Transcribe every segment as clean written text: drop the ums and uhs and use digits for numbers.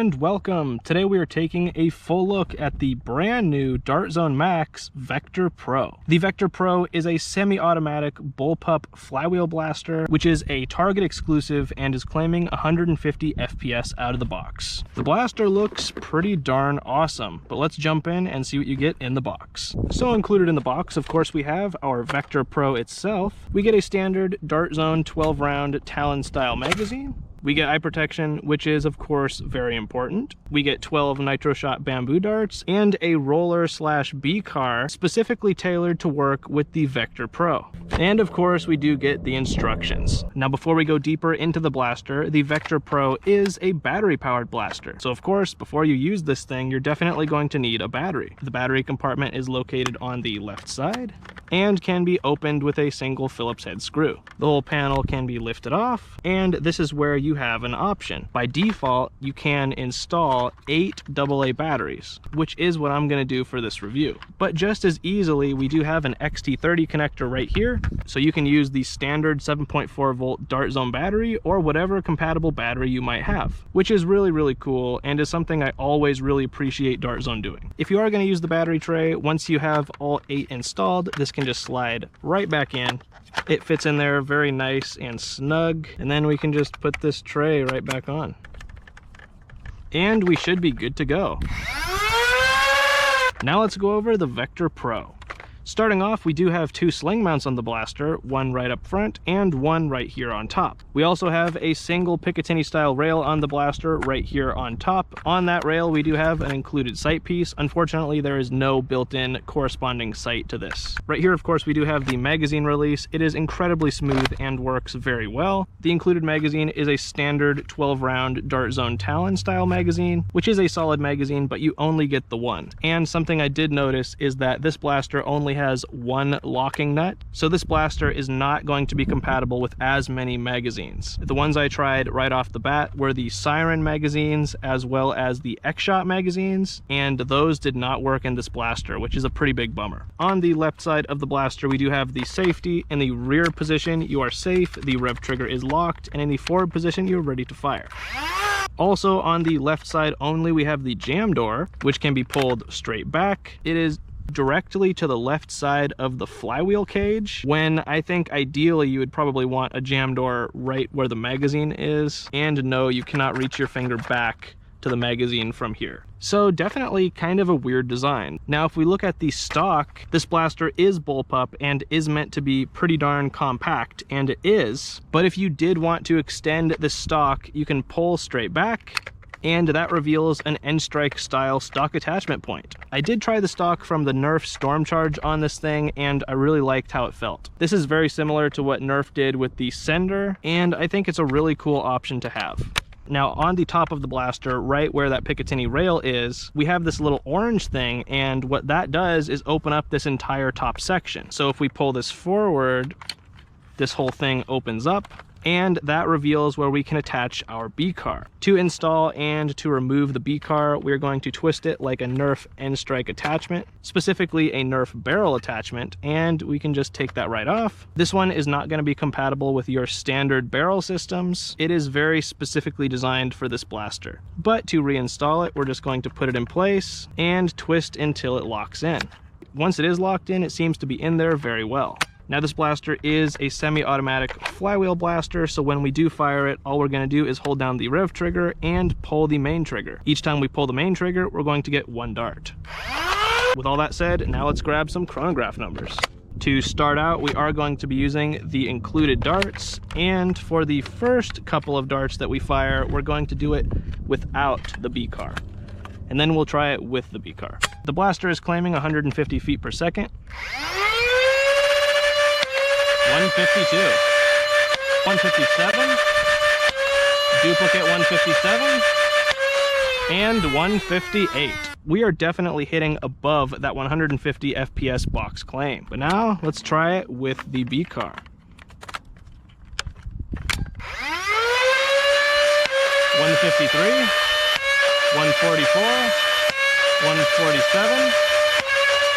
and welcome. Today we are taking a full look at the brand new Dart Zone Max Vector Pro. The Vector Pro is a semi-automatic Bullpup flywheel blaster, which is a Target exclusive and is claiming 150 FPS out of the box. The blaster looks pretty darn awesome, but let's jump in and see what you get in the box. So included in the box, of course, we have our Vector Pro itself. We get a standard Dart Zone 12-round Talon style magazine. We get eye protection, which is of course very important. We get 12 nitro shot bamboo darts and a roller slash B-car specifically tailored to work with the Vector Pro. And of course we do get the instructions. Now before we go deeper into the blaster, the Vector Pro is a battery powered blaster. So of course, before you use this thing, you're definitely going to need a battery. The battery compartment is located on the left side and can be opened with a single Phillips head screw. The whole panel can be lifted off, and this is where you have an option. By default, you can install 8 AA batteries, which is what I'm going to do for this review. But just as easily, we do have an XT30 connector right here, so you can use the standard 7.4 volt Dart Zone battery or whatever compatible battery you might have, which is really cool and is something I always really appreciate Dart Zone doing. If you are going to use the battery tray, once you have all 8 installed, this can just slide right back in. It fits in there very nice and snug, and then we can just put this tray right back on. And we should be good to go. Now let's go over the Vector Pro. Starting off, we do have 2 sling mounts on the blaster, one right up front and one right here on top. We also have a single Picatinny style rail on the blaster right here on top. On that rail, we do have an included sight piece. Unfortunately, there is no built-in corresponding sight to this. Right here, of course, we do have the magazine release. It is incredibly smooth and works very well. The included magazine is a standard 12-round Dart Zone Talon style magazine, which is a solid magazine, but you only get the one. And something I did notice is that this blaster only has one locking nut, so this blaster is not going to be compatible with as many magazines. The ones I tried right off the bat were the Siren magazines as well as the X-Shot magazines, and those did not work in this blaster, which is a pretty big bummer. On the left side of the blaster, we do have the safety. In the rear position, you are safe, the rev trigger is locked, and in the forward position, you're ready to fire. Also on the left side only, we have the jam door, which can be pulled straight back. It is directly to the left side of the flywheel cage, when I think ideally you would probably want a jam door right where the magazine is. And no, you cannot reach your finger back to the magazine from here. So definitely kind of a weird design. Now if we look at the stock, this blaster is Bullpup and is meant to be pretty darn compact, and it is. But if you did want to extend the stock, you can pull straight back, and that reveals an N-Strike style stock attachment point. I did try the stock from the Nerf Storm Charge on this thing, and I really liked how it felt. This is very similar to what Nerf did with the Sender, and I think it's a really cool option to have. Now on the top of the blaster, right where that Picatinny rail is, we have this little orange thing, and what that does is open up this entire top section. So if we pull this forward, this whole thing opens up, and that reveals where we can attach our B-car. To install and to remove the B-car, we're going to twist it like a Nerf N-Strike attachment, specifically a Nerf barrel attachment, and we can just take that right off. This one is not going to be compatible with your standard barrel systems. It is very specifically designed for this blaster. But to reinstall it, we're just going to put it in place and twist until it locks in. Once it is locked in, it seems to be in there very well. Now this blaster is a semi-automatic flywheel blaster, so when we do fire it, all we're going to do is hold down the rev trigger and pull the main trigger. Each time we pull the main trigger, we're going to get 1 dart. With all that said, now let's grab some chronograph numbers. To start out, we are going to be using the included darts, and for the first couple of darts that we fire, we're going to do it without the B-car. And then we'll try it with the B-car. The blaster is claiming 150 feet per second. 152, 157, duplicate 157, and 158. We are definitely hitting above that 150 FPS box claim. But now let's try it with the B-car. 153, 144, 147,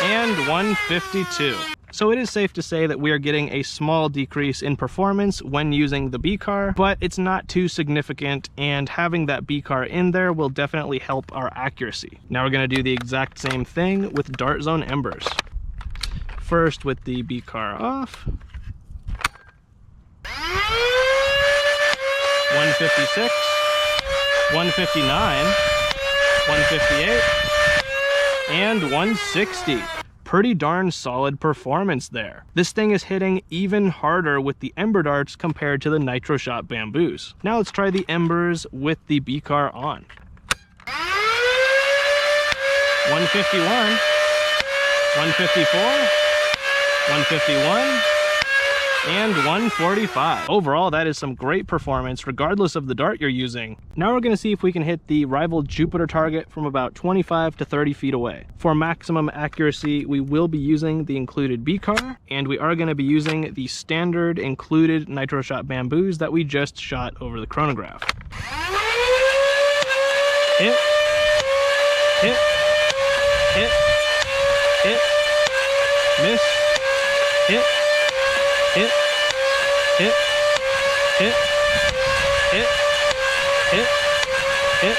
and 152. So it is safe to say that we are getting a small decrease in performance when using the B-car, but it's not too significant, and having that B-car in there will definitely help our accuracy. Now we're going to do the exact same thing with Dart Zone Embers. First with the B-car off. 156, 159, 158, and 160. Pretty darn solid performance there. This thing is hitting even harder with the Ember darts compared to the Nitro Shot bamboos. Now let's try the Embers with the B-car on. 151, 154, 151, and 145. Overall, that is some great performance regardless of the dart you're using. Now we're going to see if we can hit the rival Jupiter target from about 25 to 30 feet away. For maximum accuracy, we will be using the included B-car, and we are going to be using the standard included Nitro Shot bamboos that we just shot over the chronograph. Hit, hit, hit, hit, miss, hit, hit, hit, hit, hit, hit, hit.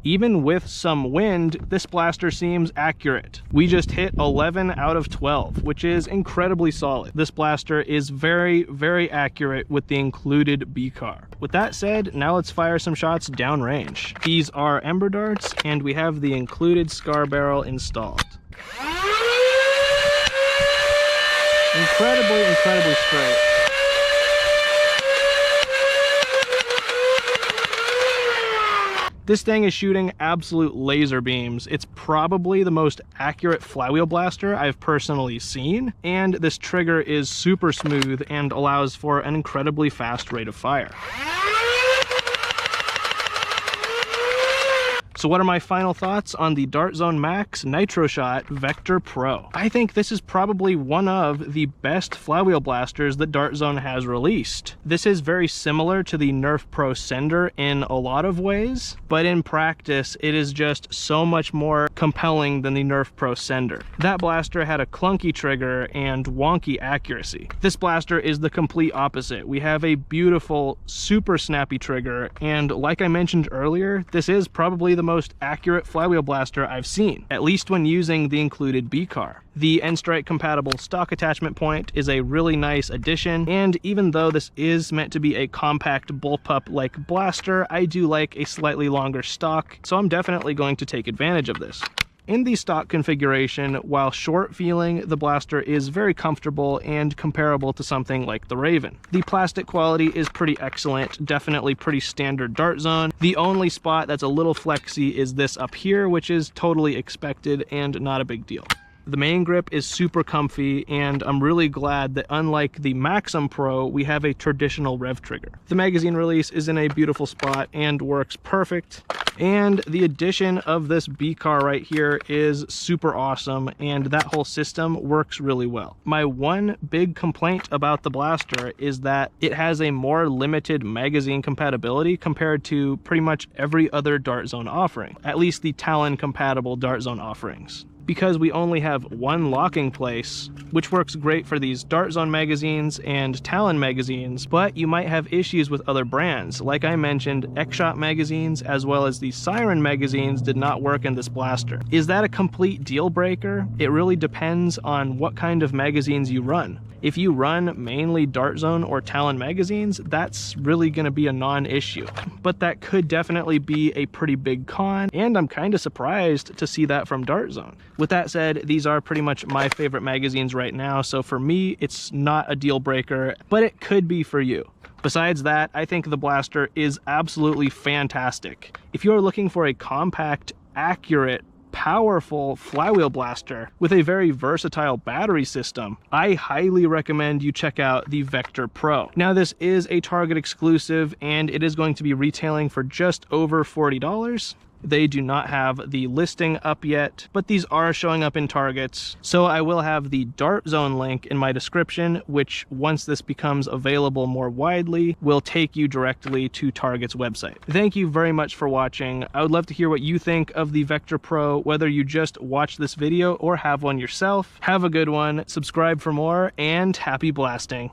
Even with some wind, this blaster seems accurate. We just hit 11 out of 12, which is incredibly solid. This blaster is very, very accurate with the included B-car. With that said, now let's fire some shots downrange. These are Ember darts, and we have the included Scar barrel installed. Incredibly straight. This thing is shooting absolute laser beams. It's probably the most accurate flywheel blaster I've personally seen, and this trigger is super smooth and allows for an incredibly fast rate of fire. So what are my final thoughts on the Dart Zone Max Nitro Shot Vector Pro? I think this is probably one of the best flywheel blasters that Dart Zone has released. This is very similar to the Nerf Pro Sender in a lot of ways, but in practice it is just so much more compelling than the Nerf Pro Sender. That blaster had a clunky trigger and wonky accuracy. This blaster is the complete opposite. We have a beautiful, super snappy trigger, and like I mentioned earlier, this is probably the most accurate flywheel blaster I've seen, at least when using the included B-car. The N-Strike compatible stock attachment point is a really nice addition, and even though this is meant to be a compact bullpup-like blaster, I do like a slightly longer stock, so I'm definitely going to take advantage of this. In the stock configuration, while short feeling, the blaster is very comfortable and comparable to something like the Raven. The plastic quality is pretty excellent, definitely pretty standard Dart Zone. The only spot that's a little flexy is this up here, which is totally expected and not a big deal. The main grip is super comfy, and I'm really glad that unlike the Maxim Pro, we have a traditional rev trigger. The magazine release is in a beautiful spot and works perfect. And the addition of this B-car right here is super awesome, and that whole system works really well. My one big complaint about the blaster is that it has a more limited magazine compatibility compared to pretty much every other Dart Zone offering, at least the Talon compatible Dart Zone offerings. Because we only have one locking place, which works great for these Dart Zone magazines and Talon magazines, but you might have issues with other brands. Like I mentioned, X-Shot magazines as well as the Siren magazines did not work in this blaster. Is that a complete deal breaker? It really depends on what kind of magazines you run. If you run mainly Dart Zone or Talon magazines, that's really going to be a non-issue. But that could definitely be a pretty big con, and I'm kind of surprised to see that from Dart Zone. With that said, these are pretty much my favorite magazines right now, so for me, it's not a deal breaker, but it could be for you. Besides that, I think the blaster is absolutely fantastic. If you're looking for a compact, accurate, powerful flywheel blaster with a very versatile battery system, I highly recommend you check out the Vector Pro. Now, this is a Target exclusive, and it is going to be retailing for just over $40. They do not have the listing up yet, but these are showing up in Targets. So I will have the Dart Zone link in my description, which once this becomes available more widely, will take you directly to Target's website. Thank you very much for watching. I would love to hear what you think of the Vector Pro, whether you just watched this video or have one yourself. Have a good one, subscribe for more, and happy blasting.